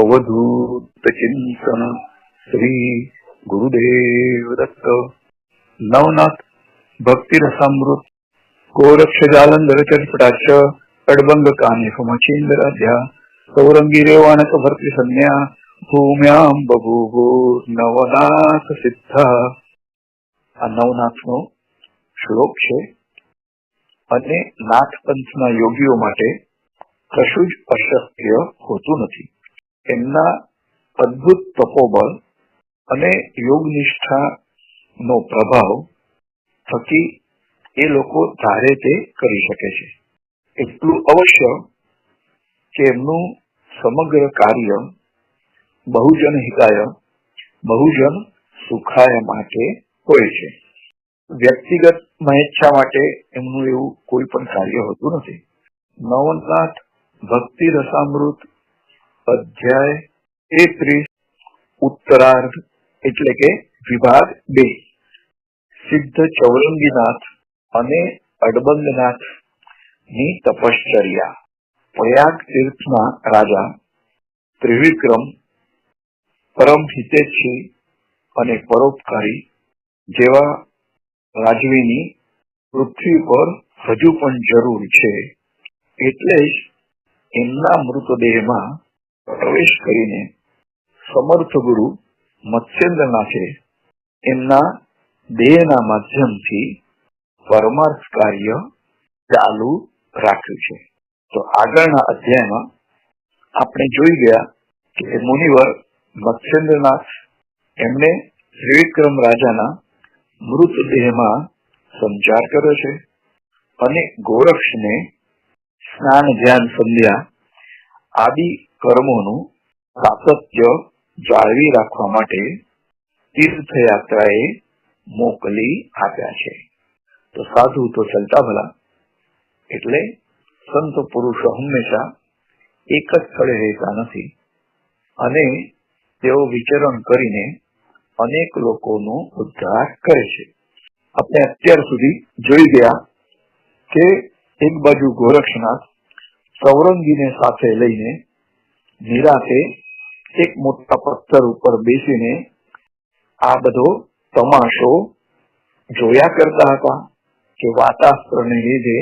अवधूत चिंतन श्री गुरुदेव दत्त। नवनाथ भक्ति रसामृत गोरक्ष जालंधर चटपटाच अडबंग कानिफ मचींद्राध्या सौरंगी रेवाणक भर्ती संज्ञा भूम्याम बभूवो नवनाथ सिद्धा। आ नवनाथ नो श्लोक छे અને નાથ પંથના યોગીઓ માટે કશું જ અશક્ય હોતું નથી। એમના અદ્ભુત તપોબળ અને યોગ નિષ્ઠાનો પ્રભાવ થકી એ લોકો ધારે તે કરી શકે છે। એટલું અવશ્ય કે એમનું સમગ્ર કાર્ય બહુજન હિતાય બહુજન સુખાય માટે હોય છે। વ્યક્તિગત મહેચ્છા માટે એમનું એવું કોઈ પણ કાર્ય હોતું નથી। નવનાથ ભક્તિ રસામૃત અધ્યાય 33 ઉત્તરાર્ધ એટલે કે વિભાગ 2 સિદ્ધ ચૌરંગીનાથ અને અડબંગનાથ ની તપશ્ચર્યા। પ્રયાગ તીર્થના રાજા ત્રિવિક્રમ પરમ હિતેચ્છી અને પરોપકારી જેવા રાજવીની પૃથ્વી પર હજુ પણ જરૂર છે, એટલે જ એમના મૃતદેહમાં પ્રવેશ કરીને સમર્થ ગુરુ મત્સ્યેન્દ્રનાથે એમના દેહના માધ્યમથી પરમાર્થ કાર્ય ચાલુ રાખ્યું છે। તો આગળના અધ્યાયમાં આપણે જોઈ ગયા કે મુનિવર મત્સ્યેન્દ્રનાથ એમને ત્રિવિક્રમ રાજાના મૃતદેહમાં સંચાર કર્યો છે અને ગોરક્ષને સ્નાન ધ્યાન સંધ્યા આદિ કર્મોનું સાતત્ય જાળવી રાખવા માટે તીર્થયાત્રાએ મોકલી આપ્યા છે। તો સાધુ તો ચલતા ભલા, એટલે સંત પુરુષો હંમેશા એક જ સ્થળે રહેતા નથી અને તેઓ વિચરણ કરીને અનેક લોકોનો ઉદ્ધાર કરે છે। આપણે અત્યાર સુધી જોઈ ગયા કે એક બાજુ ગોરક્ષનાથ સૌરંગીને સાથે લઈને નિરાતે એક મોટા પથ્થર ઉપર બેસીને આ બધો તમાશો જોયા કરતા હતા કે વાતાસ્ત્રને લીધે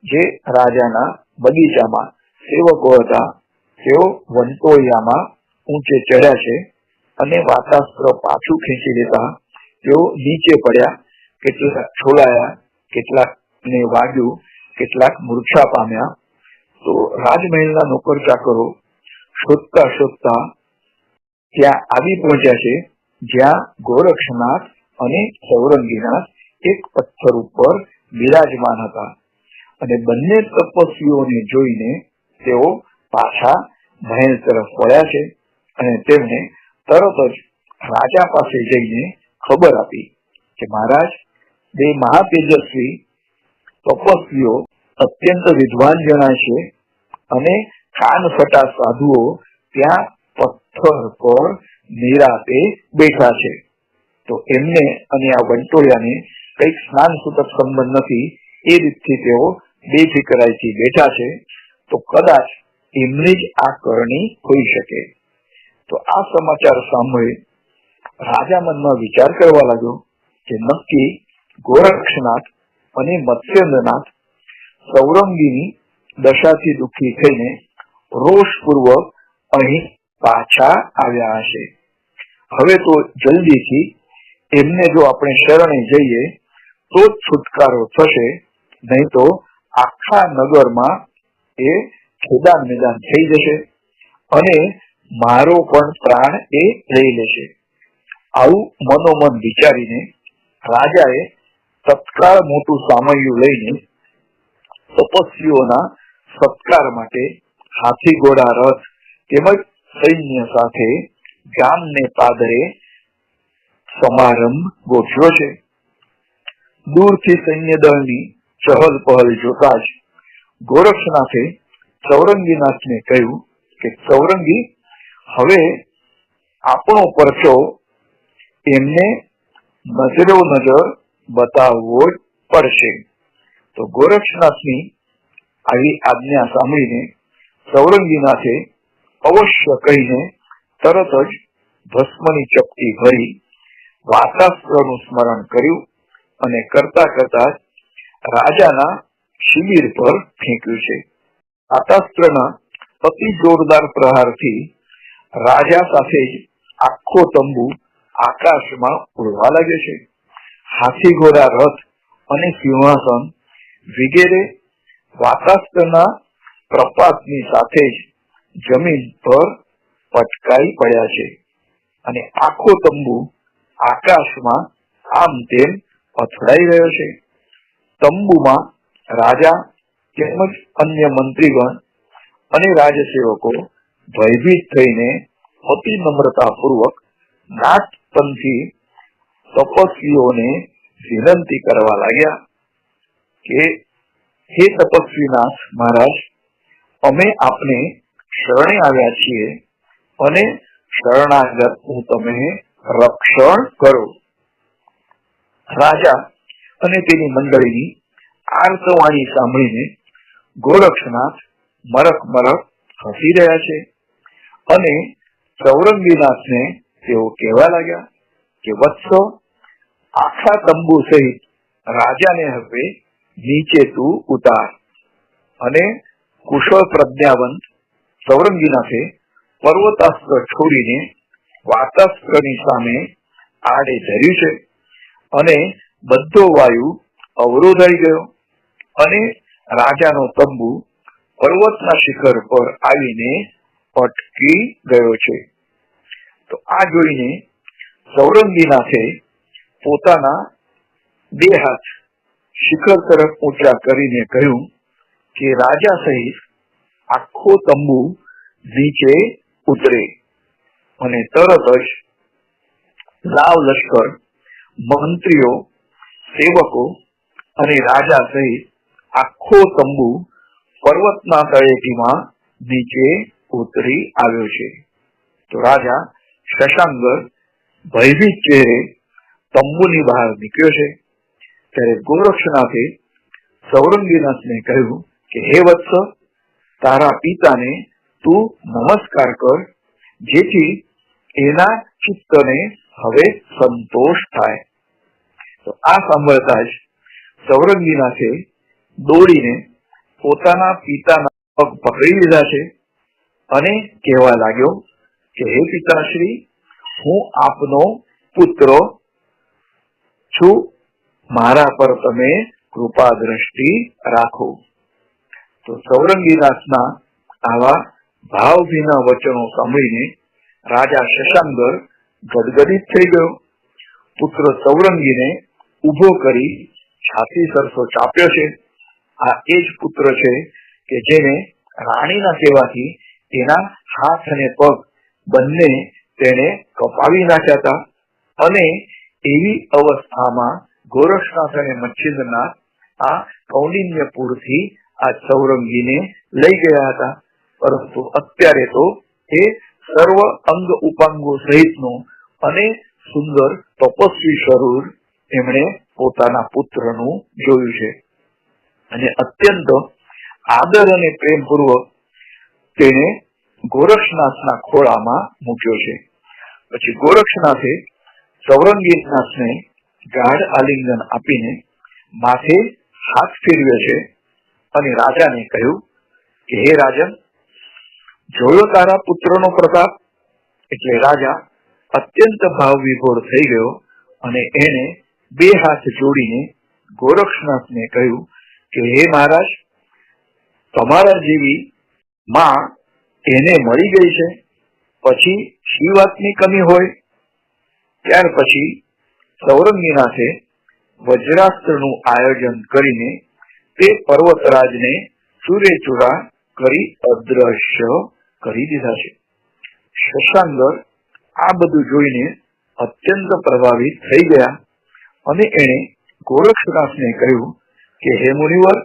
જે રાજાના બગીચામાં સેવકો હતા તેઓ વંટોળિયામાં ઊંચે ચડ્યા છે અને વાતાસ્ત્ર પાછું ખેંચી લેતા તેઓ નીચે પડ્યા, કેટલાક છોલાયા, કેટલાક ને વાગ્યું, કેટલાક મૂર્છા પામ્યા। તો રાજમહેલના નોકર ચાકરો શોધતા શોધતા ત્યાં આવી પહોંચ્યા છે જ્યાં ગોરક્ષનાથ અને સૌરંગીનાથ એક પથ્થર ઉપર બિરાજમાન હતા અને બંને તપસ્વીઓને જોઈને તેઓ પાછા મહેલ તરફ વળ્યા છે અને તેમને તરત જ રાજા પાસે જઈને ખબર આપી કે મહારાજ, બે મહાતેજસ્વી તપસ્વીઓ અત્યંત વિદ્વાન જણાય છે અને કાન ફટા સાધુઓ ત્યાં પથ્થર પર નિરાતે બેઠા છે। તો એમને અને આ વંટોળિયાને કઈક સ્નાન સૂતક સંબંધ નથી, એ રીતથી તેઓ બેફિકરાઈથી બેઠા છે, તો કદાચ એમની જ આ કરણી હોઈ શકે। તો આ સમાચાર સાંભળી રાજા મનમાં વિચાર કરવા લાગ્યો કે નક્કી ગોરક્ષનાથ અને મત્સ્યેન્દ્રનાથ સૌરંગીની દશાથી દુઃખી થઈને રોષપૂર્વક અહીં પાછા આવ્યા હશે। હવે તો જલ્દીથી એમને જો આપણે શરણે જઈએ તો જ છુટકારો થશે, નહીં તો આખા નગરમાં એ ખેદાન મેદાન થઈ જશે અને મારો પણ પ્રાણ એ લઈ લેશે। આવું મનોમન વિચારીને રાજાએ તત્કાળ મોટું સામૈયું લઈને તપસ્વીઓના સત્કાર માટે હાથી ઘોડા રથ તેમજ સૈન્ય સાથે ગામને પાદરે સમારંભ ગોઠવ્યો છે। દૂરથી સૈન્ય દળની ચહલ પહલ જોતા જ ગોરક્ષનાથે સૌરંગીનાથને કહ્યું કે સૌરંગી, હવે આપણો પરચો એમને નજરો નજર બતાવવો જ પડશે। તો ગોરક્ષનાથની આવી આજ્ઞા સાંભળીને સૌરંગીનાથે અવશ્ય કહીને તરત જ ભસ્મની ચપટી ભરી વાતાસ્ત્રનું સ્મરણ કર્યું અને કરતા કરતા રાજાના શિબિર પર ફેંક્યું છે. વાતાસ્ત્રના અતિ જોરદાર પ્રહારથી રાજા સાથે જ આખો તંબુ આકાશમાં ઉડવા લાગ્યો છે. હાથી ઘોડા રથ અને સિંહાસન વગેરે વાતાસ્ત્રના પ્રપાતની સાથે જ જમીન પર પટકાઈ પડ્યા છે અને આખો તંબુ આકાશમાં આમ તેમ અથડાઈ રહ્યો છે. તંબુમાં રાજા તેમજ અન્ય મંત્રીગણ અને રાજસેવકો ભયભીત થઈને અતિ નમ્રતાપૂર્વક નાથપંથી તપસ્વીઓને વિનંતી કરવા લાગ્યા કે હે તપસ્વીનાથ મહારાજ, અમે આપને શરણે આવ્યા છીએ અને શરણાગત હું તમે રક્ષણ કરો. રાજા અને તેની મંડળીની આર્તવાણી સાંભળીને ગોરક્ષનાથ મરક મરક હસી રહ્યા છે અને ચૌરંગીનાથને તેઓ કહેવા લાગ્યા કે વત્સો, આખા તંબુ સહિત રાજાને હવે નીચે તું ઉતાર. અને કુશળ પ્રજ્ઞાવંત ચૌરંગીનાથે પર્વતાસ્ત્ર છોડીને વાતાસ્ત્રની સામે આડે ધર્યું છે અને બધો વાયુ અવરોધાઈ ગયો અને રાજાનો તંબુ પર્વતના શિખર પર આવીને અટકી ગયો છે. તો આ જોઈને ચૌરંગીનાથે પોતાના બે હાથ શિખર તરફ ઊંચા કરીને કહ્યું કે રાજા સહિત આખો તંબુ નીચે ઉતરે. અને તરત જ લાવ લશ્કર, મંત્રીઓ, સેવકો અને રાજા સહિત આખો તંબુ પર્વતના તળેટીમાં નીચે ઉતરી આવ્યો છે. તો રાજા શશાંકર ભયભીત ચહેરે તંબુની બહાર નીકળ્યો છે. ત્યારે ગોરક્ષનાથે ચૌરંગીનાથને કહ્યું કે હે વત્સ, તારા પિતાને તું નમસ્કાર કર, જેથી એના ચિત્તને હવે સંતોષ થાય. તો આ સાંભળતા જ ચૌરંગીનાથે દોડીને પોતાના પિતાના પગ પકડી લીધા છે અને કહેવા લાગ્યો કે હે પિતાશ્રી, હું આપનો પુત્ર છું, મારા પર તમે કૃપા દ્રષ્ટિ રાખો. તો ચૌરંગીનાથના આવા ભાવભીના વચનો સાંભળીને રાજા શશાંકર ગદગદિત થઈ ગયો. પુત્ર ચૌરંગીને ઉભો કરી છાતી સરસો ચાપ્યો છે. આ એ જ પુત્ર છે કે જેને રાણીના કહેવાથી એના હાથ અને પગ બંને તેને કપાવી નાખ્યા હતા અને એવી અવસ્થામાં ગોરક્ષનાથ અને મચ્છિન્દ્રનાથ આ કૌંડિન્યપુરથી આ ચૌરંગીને લઈ ગયા હતા. પરંતુ અત્યારે તો એ સર્વ અંગ ઉપાંગો સહિતનો અને સુંદર તપસ્વી સ્વરૂપ એમણે પોતાના પુત્રનું જોયું છે અને અત્યંત આદર અને પ્રેમપૂર્વક તેને ગોરક્ષનાથના ખોળામાં મૂક્યો છે. પછી ગોરક્ષનાથે ચૌરંગીનાથને ગાઢ આલિંગન આપીને માથે હાથ ફેરવ્યો છે અને રાજાને કહ્યું કે હે રાજન, જોયો તારા પુત્રનો પ્રતાપ? એટલે રાજા અત્યંત ભાવ વિભોર થઈ ગયો અને એને બે હાથ જોડીને ગોરક્ષનાથને કહ્યું કે હે મહારાજ, તમારા જેવી માં એને મળી ગઈ છે, પછી શી વાતની કમી હોય? ત્યાર પછી ચૌરંગીનાથે વજ્રાસ્ત્રનું આયોજન કરીને તે પર્વતરાજને ચૂરેચૂરા કરી અદ્રશ્ય કરી દીધા છે. શશાંકર આ બધું જોઈને અત્યંત પ્રભાવિત થઈ ગયા અને એણે ગોરક્ષનાથને કહ્યું કે હે મુનિવર,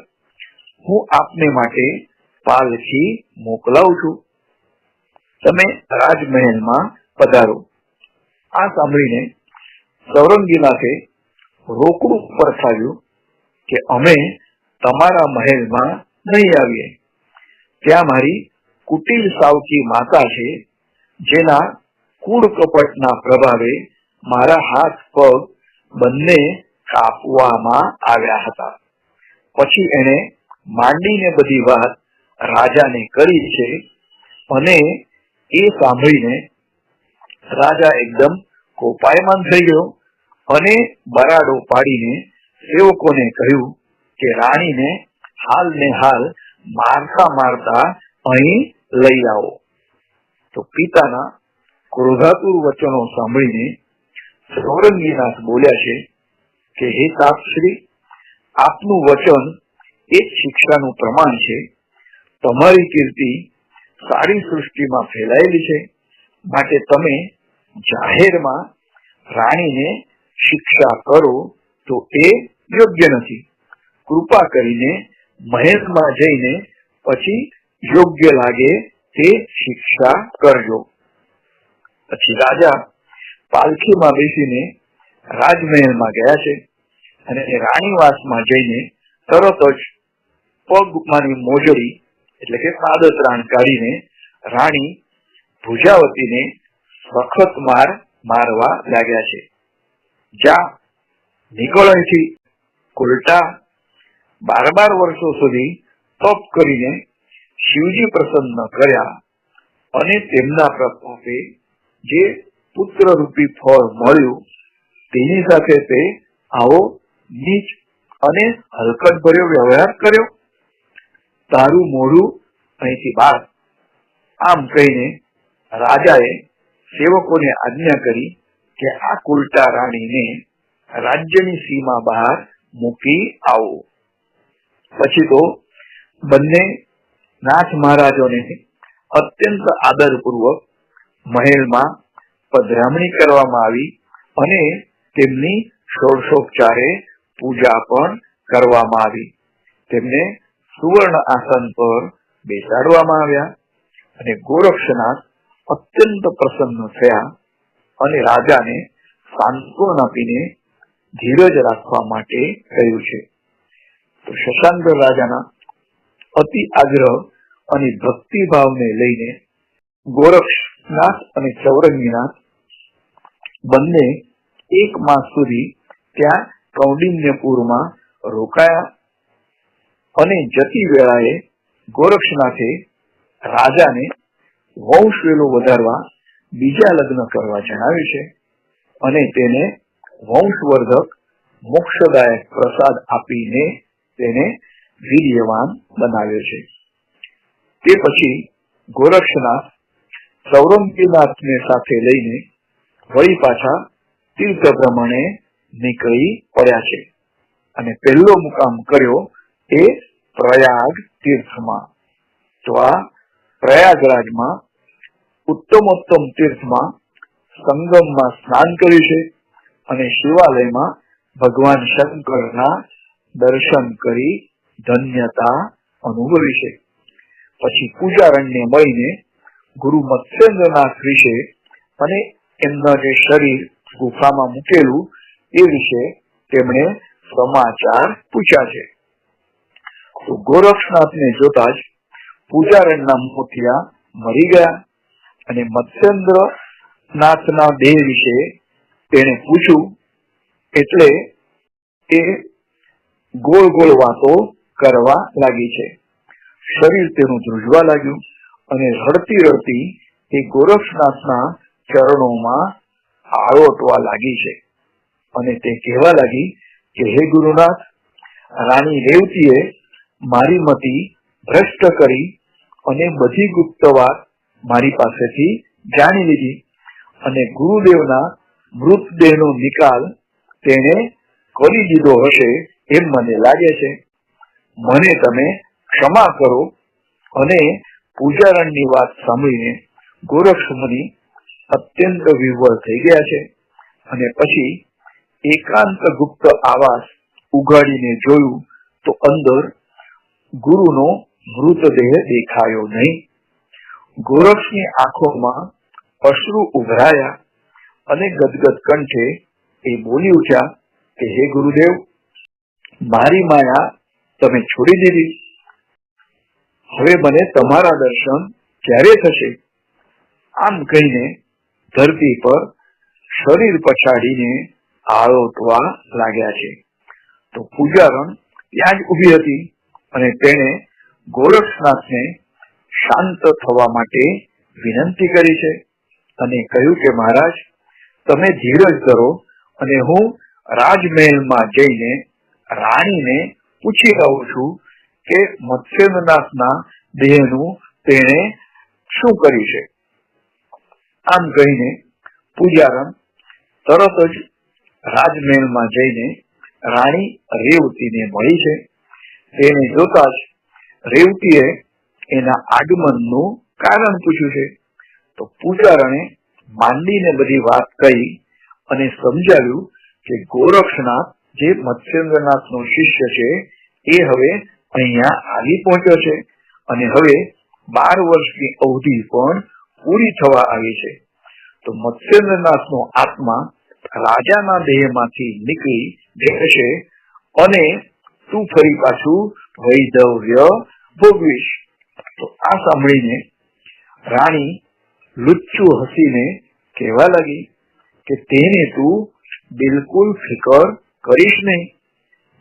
હું આપને માટે પાલખી મોકલાવું છું, તમે રાજમહેલમાં પધારો. આ સાંભળીને ચૌરંગીનાથે રોકડું પરખાવ્યું કે અમે તમારા મહેલમાં નહીં આવીએ. ત્યાં મારી કુટીલ સાવકી માતા છે, જેના કૂડ કપટના પ્રભાવે મારા હાથ પગ બંને કાપવામાં આવ્યા હતા. પછી એને માંડીને બધી વાત રાજાને કરી છે અને એ સાંભળીને રાજા એકદમ કોપાયમાન થઈ ગયો અને બરાડો પાડીને સેવકોને કહ્યું કે રાણીને હાલ ને હાલ મારતા મારતા અહીં લઈ આવો. તો પિતાના ક્રોધાતુર વચનો સાંભળીને સૌરંગીનાથ બોલ્યા છે કે હે તાપશ્રી, આપનું વચન એ જ શિક્ષાનું પ્રમાણ છે. તમારી કીર્તિ સારી સૃષ્ટિમાં ફેલાયેલી છે, માટે તમે જાહેરમાં રાણીને શિક્ષા કરો તો એ યોગ્ય નથી. કૃપા કરીને મહેલમાં જઈને પછી યોગ્ય લાગે તે શિક્ષા કરજો. પછી રાજા પાલખીમાં બેસીને રાજમહેલમાં ગયા છે અને રાણીવાસમાં જઈને તરત જ પગમાંની મોજડી એટલે કે પાદત્રાણ કાઢીને રાણી ભુજાવતીને સખત મારવા લાગ્યા છે. જા, નીકળ અહીંથી. ઉલટા 12 વર્ષો સુધી તપ કરીને શિવજી પ્રસન્ન કર્યા અને તેમના પ્રતાપે જે પુત્ર રૂપી ફળ મળ્યું તેની સાથે તે આવો નીચ અને હલકટ ભર્યો વ્યવહાર કર્યો. તારું મોઢું અહીંથી બહાર. આમ કહીને રાજાએ સેવકોને આજ્ઞા કરી કે આ કુલટા રાણીને રાજ્યની સીમા બહાર મૂકી આવો. પછી તો બંને નાથ મહારાજોને અત્યંત આદરપૂર્વક મહેલમાં પધરામણી કરવામાં આવી અને તેમની ષોડશોપચારે પૂજા પણ કરવામાં આવી. તેમને સુવર્ણ આસન પર બેસાડવામાં આવ્યા અને ગોરક્ષનાથ અત્યંત પ્રસન્ન થયા અને રાજાને સાંત્વન આપીને ધીરજ રાખવા માટે કહ્યું છે. તો શશાંક રાજાના અતિ આગ્રહ અને ભક્તિભાવને લઈને ગોરક્ષનાથ અને ચૌરંગીનાથ બંને 1 માસ સુધી ત્યાં કૌંડિન્યપુરમાં રોકાયા અને જતી વેળાએ ગોરક્ષનાથે રાજાને વંશ વેલો વધારવા બીજા લગ્ન કરવા જણાવ્યું છે અને તેને વંશવર્ધક મોક્ષદાયક પ્રસાદ આપીને તેને વીર્યવાન બનાવ્યો છે. તે પછી ગોરક્ષનાથ સૌરંગીનાથને સાથે લઈને વળી પાછા તીર્થ ભ્રમણે નીકળી પડ્યા છે અને પહેલો મુકામ કર્યો એ પ્રયાગ તીર્થમાં. તો આ પ્રયાગરાજમાં ઉત્તમોત્તમ તીર્થમાં સંગમમાં સ્નાન કર્યું છે અને શિવાલયમાં ભગવાન શંકરના દર્શન કરી ધન્યતા અનુભવી છે. પછી પૂજારણ્ય મળીને ગુરુ મત્સ્યેન્દ્રનાથ વિશે અને એમના જે શરીર ગુફામાં મૂકેલું એ વિશે તેમણે સમાચાર પૂછ્યા છે. તો ગોરક્ષનાથને જોતા જ પૂજારણના મોતિયા મરી ગયા અને મત્સ્યેન્દ્રનાથના દેહ વિશે તેને પૂછ્યું એટલે એ ગોળ ગોળ વાતો કરવા લાગી છે. શરીર તેનું ધ્રુજવા લાગ્યું અને રડતી રડતી એ ગોરક્ષનાથના ચરણોમાં આળોટવા લાગી છે અને તે કહેવા લાગી કે હે ગુરુનાથ, રાણી રેવતીએ મારી મતિ ભ્રષ્ટ કરી અને બધી ગુપ્ત વાત મારી પાસેથી જાણી લીધી અને ગુરુદેવના મૃતદેહનો નિકાલ તેને કરી દીધો હશે એમ મને લાગે છે. મને તમે ક્ષમા કરો. અને પૂજારણની વાત સાંભળીને ગોરક્ષ મુનિ અત્યંત વિહ્વળ થઈ ગયા છે અને પછી એકાંત ગુપ્ત આવાસ ઉઘાડીને જોયું તો અંદર ગુરુનો મૃતદેહ દેખાયો નહીં. ગોરક્ષની આંખોમાં અશ્રુ ઉભરાયા અને ગદગદ કંઠે એ બોલી ઉઠ્યા કે હે ગુરુદેવ, મારી માયા તમે છોડી દીધી. હવે મને તમારા દર્શન ક્યારે થશે? આમ કહીને ધરતી પર શરીર પછાડીને આળોટવા લાગ્યા છે. તો પૂજારણ ત્યાં જ ઉભી હતી અને તેણે ગોરક્ષનાથને શાંત થવા માટે વિનંતી કરી છે અને કહ્યું કે મહારાજ, તમે ધીરજ ધરો અને હું રાજમહેલમાં જઈને રાણીને પૂછી રહું છું કે મત્સ્યેન્દ્રનાથના દેહનું તેણે શું કર્યું છે. આમ કહીને પૂજારણ તરત જ રાજમહેલમાં જઈને રાણી રેવતીને મળી છે. તેને જોતા જ રેવતીએ એના આગમનનું કારણ પૂછ્યું છે. તો પૂજારણે માંડીને બધી વાત કહી અને સમજાવ્યું કે ગોરક્ષનાથ જે મત્સ્યેન્દ્રનાથનો શિષ્ય છે એ હવે અહીંયા આવી પહોંચ્યો છે અને હવે 12 વર્ષની અવધિ પણ પૂરી થવા આવી છે. તો મત્સ્યેન્દ્રનાથનો આત્મા રાજાના દેહમાંથી નીકળી જશે અને તું ફરી પાછું વૈધવ્ય ભોગવીશ. તો આ સાંભળીને રાણી લુચ્ચું હસીને કહેવા લાગી કે તેને તું બિલકુલ ફિકર કરીશ નહીં.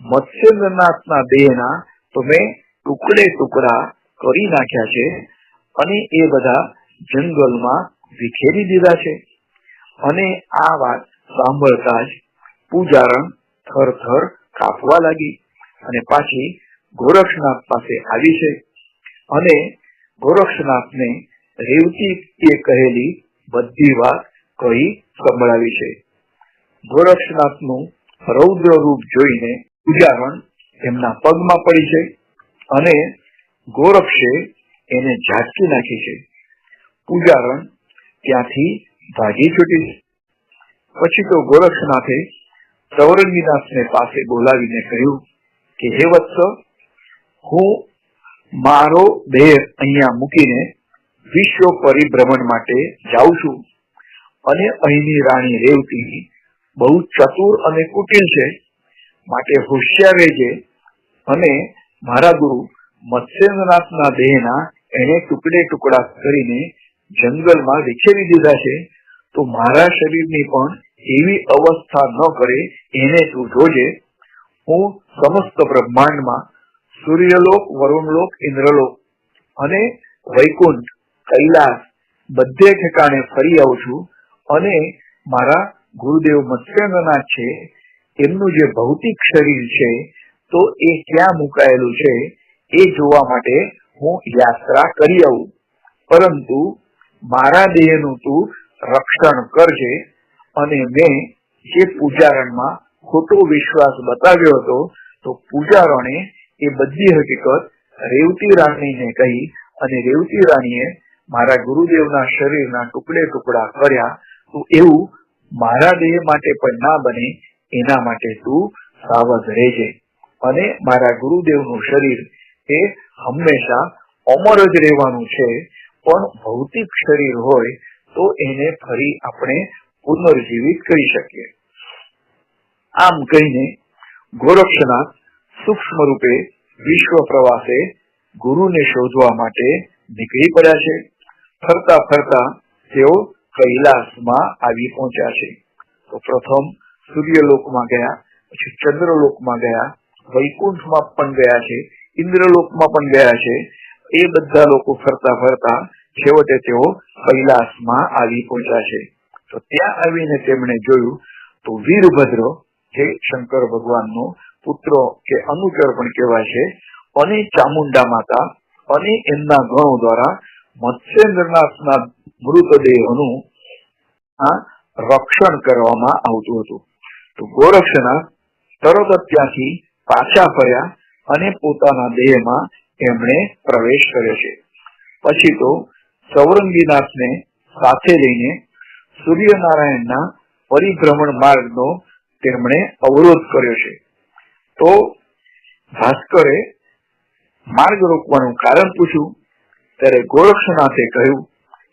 મત્સ્યેન્દ્રનાથના દેહના તો મેં ટુકડે ટુકડા કરી નાખ્યા છે અને એ બધા જંગલમાં વિખેરી દીધા છે. અને આ વાત સાંભળતા જ પૂજારણ થરથર કાપવા લાગી અને પાછી ગોરક્ષનાથ પાસે આવી છે અને ગોરક્ષનાથને રેવતીએ કહેલી બધી વાત કહી સંભળાવી છે. ગોરક્ષનાથનું રૌદ્ર રૂપ જોઈને પૂજારણ એમના પગમાં પડી છે અને ગોરક્ષે એને ઝાટકી નાખી છે. પૂજારણ ત્યાંથી ભાગી છૂટી. પછી તો ગોરક્ષનાથે સૌરંગીનાથને પાસે બોલાવીને કહ્યું કે હે વત્સ, હું મારો દેહ અહીંયા મૂકીને વિશ્વ પરિભ્રમણ માટે જાઉં છું અને અહીંની રાણી રેવતી બહુ ચતુર અને કુટિલ છે, માટે હોશિયાર રહેજે અને મારા ગુરુ મત્સ્યેન્દ્રનાથના દેહના એને ટુકડે ટુકડા કરીને જંગલમાં વિખેરી દીધા છે. તો મારા શરીરની પણ એવી અવસ્થા ન કરે એને તું જોજે. હું સમસ્ત બ્રહ્માંડમાં સૂર્યલોક, વરુણલોક, ઇન્દ્રલોક અને વૈકુંઠ, કૈલાસ બધે ઠેકાણે ફરી આવું છું અને મારા ગુરુદેવ મત્સ્યેન્દ્રનાથ છે એમનું જે ભૌતિક શરીર છે તો એ ક્યાં મુકાયેલું છે એ જોવા માટે હું યાત્રા કરી આવું. પરંતુ મારા દેહનું તું રક્ષણ કરજે. અને મેં જે પૂજારણમાં ખોટો વિશ્વાસ બતાવ્યો હતો તો પૂજારણે એ બધી હકીકત રેવતી રાણીને કહી અને રેવતી રાણીએ મારા ગુરુદેવના શરીરના ટુકડે ટુકડા કર્યા. તો એવું મારા દેહ માટે પણ ના બને એના માટે તું સાવધ રહેજે અને મારા ગુરુદેવનું શરીર એ હંમેશા અમર જ રહેવાનું છે, પણ ભૌતિક શરીર હોય તો એને ફરી આપણે પુનર્જીવિત કરી શકીએ. આમ કહીને ગોરક્ષનાથ સૂક્ષ્મ રૂપે વિશ્વ પ્રવાસે ગુરુને શોધવા માટે નીકળી પડ્યા છે. ફરતા ફરતા તેઓ કૈલાસમાં આવી પહોંચ્યા છે. તો પ્રથમ સૂર્યલોકમાં ગયા, પછી ચંદ્રલોકમાં ગયા, વૈકુંઠમાં પણ ગયા છે, ઇન્દ્રલોકમાં પણ ગયા છે. એ બધા લોકો ફરતા ફરતા છેવટે તેઓ કૈલાસમાં આવી પહોંચ્યા છે. તો ત્યાં આવીને તેમણે જોયું તો વીરભદ્ર જે શંકર ભગવાનનો પુત્ર કે અનુચર પણ કહેવાય છે અને ચામુંડા માતા અને એમના ગણો દ્વારા મત્સ્યેન્દ્રનાથના મૃતદેહનું રક્ષણ કરવામાં આવતું હતું. તો ગોરક્ષનાથ તરત જ ત્યાંથી પાછા ફર્યા અને પોતાના દેહમાં એમણે પ્રવેશ કર્યો છે. પછી તો સૌરંગીનાથને સાથે લઈને સૂર્યનારાયણના પરિભ્રમણ માર્ગનો તેમણે અવરોધ કર્યો છે. તો ભાસ્કરે માર્ગ રોકવાનું કારણ પૂછ્યું ત્યારે ગોરક્ષનાથે કહ્યું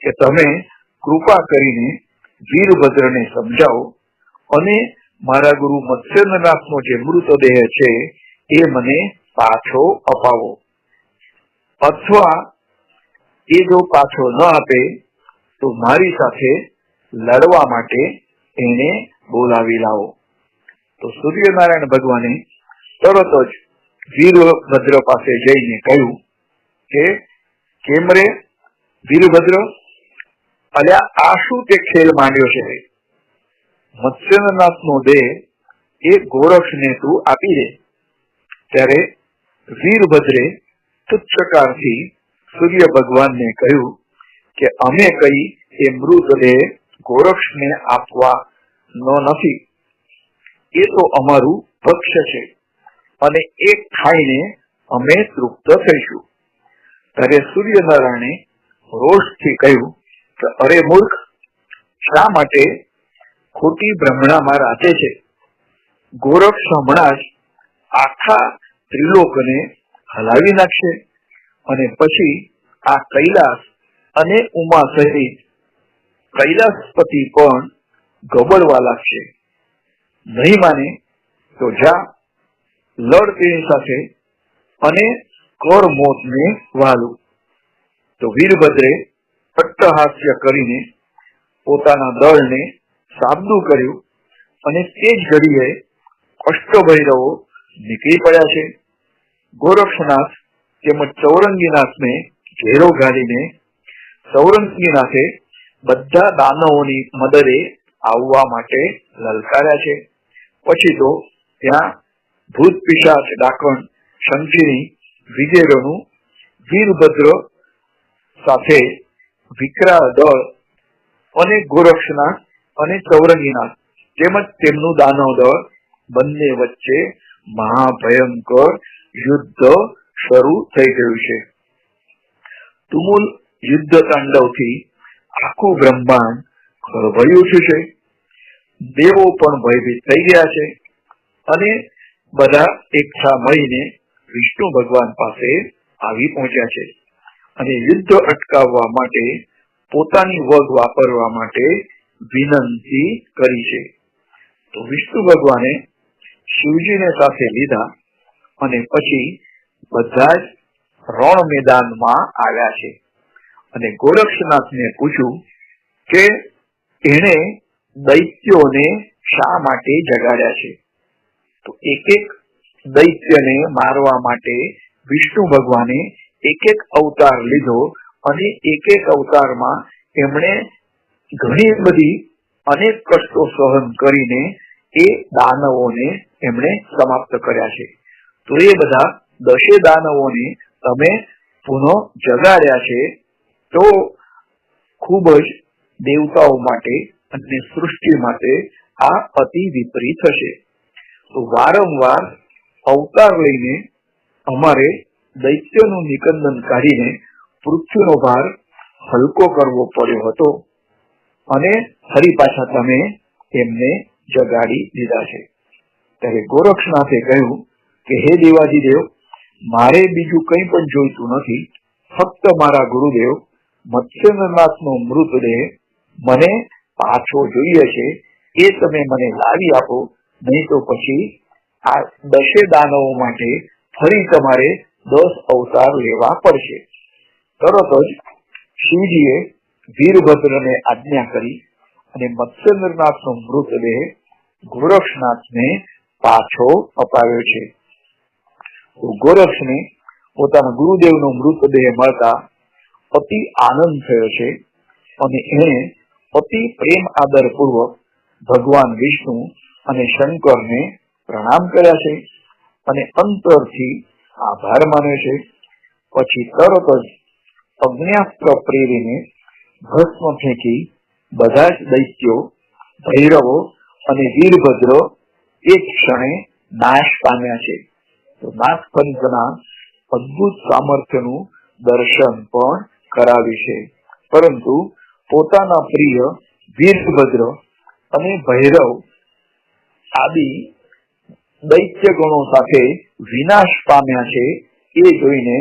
કે તમે કૃપા કરીને વીરભદ્રને સમજાવો અને મારા ગુરુ મત્સ્યેન્દ્રનાથનો જે મૃતદેહ છે એ મને પાછો અપાવો, અથવા એ જો પાછો ન આપે તો મારી સાથે લડવા માટે એને બોલાવી લાવો. તો સૂર્યનારાયણ ભગવાને તરત જ વીરભદ્ર પાસે જઈને કહ્યું કે કેમ રે વીરભદ્ર, અલ્યા આ શું તે ખેલ માંડ્યો છે? મત્સ્યનાથનો દેહ એ ગોરક્ષને તું આપી દે. ત્યારે વીરભદ્રે તુચ્છકારથી સૂર્ય ભગવાનને કહ્યું કે અમે કઈ એ મૃતદેહ ગોરક્ષને આપવાનો નથી, એ તો અમારું ભક્ષ્ય છે અને એ ખાઈને અમે તૃપ્ત થઈશું. ત્યારે સૂર્યનારાયણે રોષથી કહ્યું કે અરે મૂર્ખ, શા માટે ખોટી ભ્રમણામાં રાખે છે? ગોરક્ષ હમણાં જ આખા ત્રિલોકને હલાવી નાખશે અને પછી આ કૈલાસ અને ઉમા સહિત કૈલાસપતિ પણ ગબડવા લાગશે. નહીં માને તો જા, લડ તેની સાથે અને કર મોતને વાલું. તો વીરભદ્રે અટ્ટહાસ્ય કરીને પોતાના દળને સાબદું કર્યું અને તે જ ઘડીએ અષ્ટભૈરવો નીકળી પડ્યા છે. ગોરક્ષનાથ તેમજ ચૌરંગીનાથને ઘેરો ઘાલીને ચૌરંગીનાથે બધા દાનવોની મદદે આવવા માટે લલકાર્યા છે. પછી તો ત્યાં ભૂત પિશાચ ડાકણ શંખીની વિજેરોનું વીરભદ્ર સાથે વિકરાળ દળ અને ગોરક્ષનાથ અને ચૌરંગીનાથ તેમજ તેમનું દાનવ દળ બંને વચ્ચે મહાભયંકર યુદ્ધ શરૂ થઈ ગયું છે. તુમુલ યુદ્ધ તાંડવથી આખું બ્રહ્માંડ ખળભળી ઉઠ્યું છે. દેવો પણ ભયભીત થઈ ગયા છે અને બધા એકઠા મળીને વિષ્ણુ ભગવાન પાસે આવી પહોંચ્યા છે અને યુદ્ધ અટકાવવા માટે પોતાની વગ વાપરવા માટે વિનંતી કરી છે. તો વિષ્ણુ ભગવાને શિવજીને સાથે લીધા અને પછી બધા જ રણ મેદાનમાં આવ્યા છે અને ગોરક્ષનાથને પૂછ્યું કે એને દૈત્યોને શા માટે જગાડ્યા છે. તો એક એક દૈત્યને મારવા માટે વિષ્ણુ ભગવાને એક એક અવતાર લીધો અને એક એક અવતારમાં એમણે ઘણી બધી અનેક કષ્ટો સહન કરીને એ દાનવોને એમણે સમાપ્ત કર્યા છે. તો એ બધા 10 દાનવોને તમે પુનઃ જગાડ્યા છે. તો ખૂબ જ દેવતાઓ માટે અને સૃષ્ટિ માટે આ અતિ વિપરીત હશે. તો વારંવાર અવતાર લઈને અમારે દૈત્યનું નિકંદન કાઢીને પૃથ્વીનો ભાર હલકો કરવો પડ્યો હતો અને ફરી પાછા તમે એમને જગાડી દીધા છે. ત્યારે ગોરક્ષનાથે કહ્યું કે હે દેવાધિદેવ, મારે બીજું કંઈ પણ જોઈતું નથી, ફક્ત મારા ગુરુદેવ મત્સ્યનાથનો મૃતદેહ મને પાછો જોઈએ છે, એ તમે મને લાવી આપો, નહીં તો પછી આ 10 દાનવો માટે ફરી તમારે 10 અવતાર લેવા પડશે. તરત જ શિવજીએ વીરભદ્રને આજ્ઞા કરી અને મત્સ્યનાથનો મૃતદેહ ગોરક્ષનાથને પાછો અપાવ્યો છે. તો ગોરક્ષને પોતાના ગુરુદેવનો મૃતદેહ મળતા અતિ આનંદ થયો છે અને એણે અતિ પ્રેમ આદર પૂર્વક ભગવાન વિષ્ણુ અને શંકરને પ્રણામ કર્યા છે અને અંતરથી આભાર માન્યો છે. પછી તરત જ અગ્ન્યાસ્ત્ર પ્રેરીને ભસ્મ ફેંકી બધા જ દૈત્યો, ભૈરવો અને વીરભદ્ર એક ક્ષણે નાશ પામ્યા છે. તો નાગપંચના અદભુત સામર્થ્યનું દર્શન પણ કરાવ્યું છે. પરંતુ પોતાના પ્રિય વીરભદ્ર અને ભૈરવ આદિ દૈત્ય ગણો સાથે વિનાશ પામ્યા છે એ જોઈને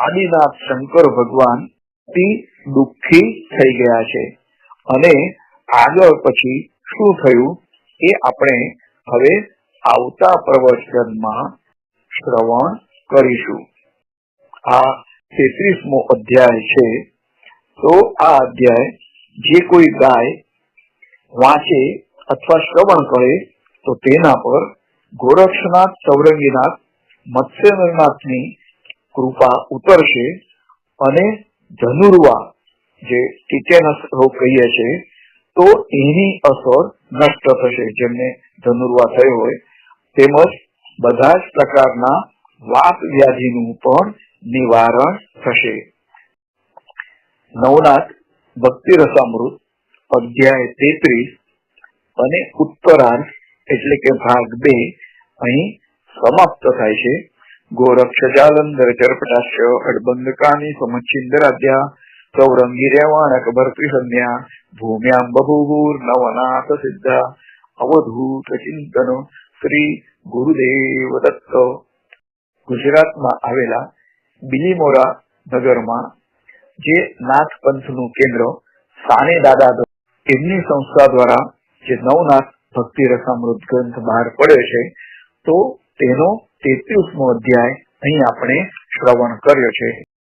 આદિનાથ શંકર ભગવાન અતિ દુઃખી થઈ ગયા છે. અને આગળ પછી શું થયું એ આપણે હવે આવતા પ્રવચનમાં શ્રવણ કરીશું. આ 33મો અધ્યાય છે. તો આ અધ્યાય જે કોઈ ગાય વાંચે અથવા શ્રવણ કરે તો તેના પર ગોરક્ષનાથ, ચૌરંગીનાથ, મત્સ્યેન્દ્રનાથની કૃપા ઉતરશે અને ધનુર્વા જે ટીટેનસ રોગ કહીએ છીએ તો એની અસર નષ્ટ થશે. જેમને ધનુર્વા થયો હોય તેમજ બધા જ પ્રકારના વાત વ્યાધિનું પણ નિવારણ થશે. નવનાથ ભક્તિ રસામૃત અધ્યાય 33 અને ઉત્તરાર્ધ એટલે કે ભાગ 2 અહીં સમાપ્ત થાય છે. ગોરક્ષ જાલંધર ચરપટાશ્ય અડબંધકાની સમચ્છિંદરાધ્યા સૌરંગી રેવાણક ભર્તૃસન્યા ભૂમ્યામ બહુભૂર નવનાથ સિદ્ધા અવધૂત ચિંતન શ્રી ગુરુદેવ દત્ત. ગુજરાતમાં આવેલા બિલીમોરા નગરમાં જે નાથ પંથનું કેન્દ્ર સાને દાદા એમની સંસ્થા દ્વારા જે નવનાથ ભક્તિ રસામૃત ગ્રંથ બહાર પડ્યો છે તો તેનો 33મો અધ્યાય અહીં આપણે શ્રવણ કર્યો છે.